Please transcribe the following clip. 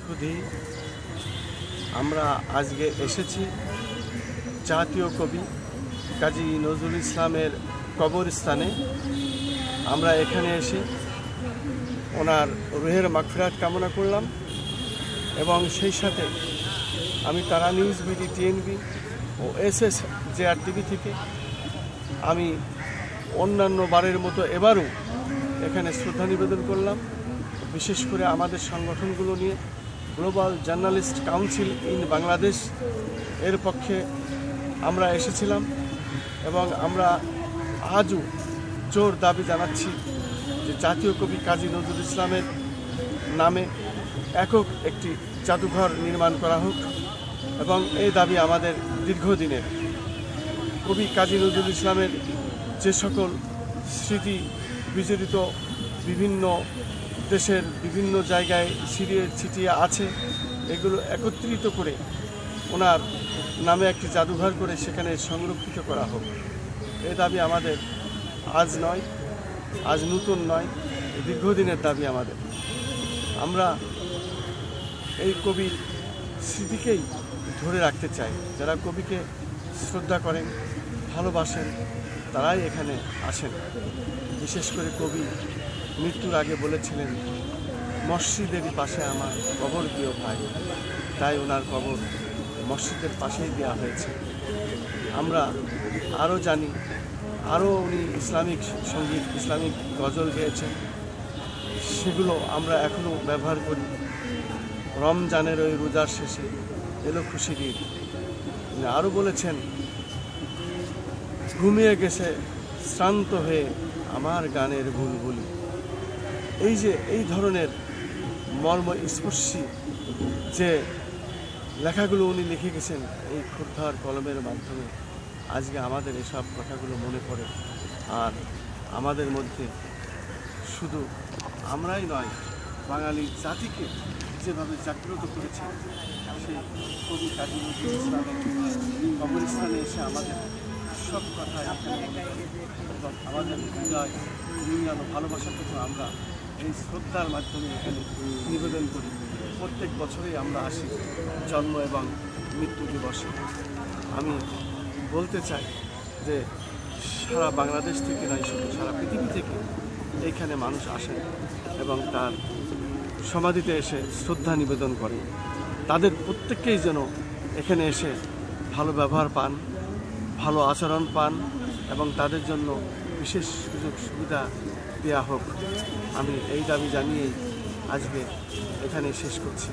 সুধী, আমরা আজকে এসেছি জাতীয় কবি কাজী নজরুল ইসলামের কবরস্থানে। আমরা এখানে এসে ওনার রুহের মাগফিরাত কামনা করলাম এবং সেই সাথে আমি তারা নিউজ, বিডি, টিএনবি ও SSJR টিভি থেকে আমি অন্যান্য বারের মতো এবারও এখানে শ্রদ্ধা নিবেদন করলাম। বিশেষ করে আমাদের সংগঠনগুলো নিয়ে global journalist council in Bangladesh এর পক্ষে আমরা এসেছিলাম এবং আমরা আজও জোর দাবি জানাচ্ছি যে জাতীয় কবি কাজী নজরুল ইসলামের নামে একক একটি জাদুঘর নির্মাণ করা হোক এবং এই দাবি আমাদের দীর্ঘদিনের। কবি কাজী নজরুল ইসলামের যে সকল স্মৃতি বিজড়িত বিভিন্ন দেশের বিভিন্ন জায়গায় ছিটিয়ে ছিটিয়ে আছে, এগুলো একত্রিত করে ওনার নামে একটি জাদুঘর করে সেখানে সংরক্ষিত করা হোক। এই দাবি আমাদের আজ নয়, আজ নতুন নয়, দীর্ঘদিনের দাবি আমাদের। আমরা এই কবির স্মৃতিকেই ধরে রাখতে চাই। যারা কবিকে শ্রদ্ধা করেন, ভালোবাসেন, তারাই এখানে আসেন। বিশেষ করে কবি মৃত্যুর আগে বলেছিলেন, মসজিদেরই পাশে আমার কবর দিও ভাই। তাই ওনার কবর মসজিদের পাশেই দেওয়া হয়েছে। আমরা আরও জানি, আরও উনি ইসলামিক সঙ্গীত, ইসলামিক গজল গেয়েছেন, সেগুলো আমরা এখনও ব্যবহার করি। রমজানের ওই রোজার শেষে এলো খুশির ঈদ। উনি আরও বলেছেন, ঘুমিয়ে গেছে শ্রান্ত হয়ে আমার গানের বুলবুলি। এই যে এই ধরনের মর্মস্পর্শী যে লেখাগুলো উনি লিখে গেছেন এই ক্ষুদ্ধার কলমের মাধ্যমে, আজকে আমাদের এসব কথাগুলো মনে পড়ে। আর আমাদের মধ্যে শুধু আমরাই নয়, বাঙালি জাতিকে যেভাবে জাগ্রত করেছে সেই কবি কাজী নজরুল ইসলামের কবরস্থানে এসে আমাদের সব কথা এবং আমাদের হৃদয় নিংড়ানো ভালোবাসার কথা আমরা এই শ্রদ্ধার মাধ্যমে এখানে নিবেদন করি। প্রত্যেক বছরেই আমরা আসি জন্ম এবং মৃত্যু দিবসে। আমি বলতে চাই যে সারা বাংলাদেশ থেকে নয়, শুধু সারা পৃথিবী থেকে এইখানে মানুষ আসেন এবং তার সমাধিতে এসে শ্রদ্ধা নিবেদন করেন। তাদের প্রত্যেককেই যেন এখানে এসে ভালো ব্যবহার পান, ভালো আচরণ পান এবং তাদের জন্য বিশেষ সুযোগ সুবিধা দেওয়া হোক। আমি এই দাবি জানিয়েই আজকে এখানে শেষ করছি।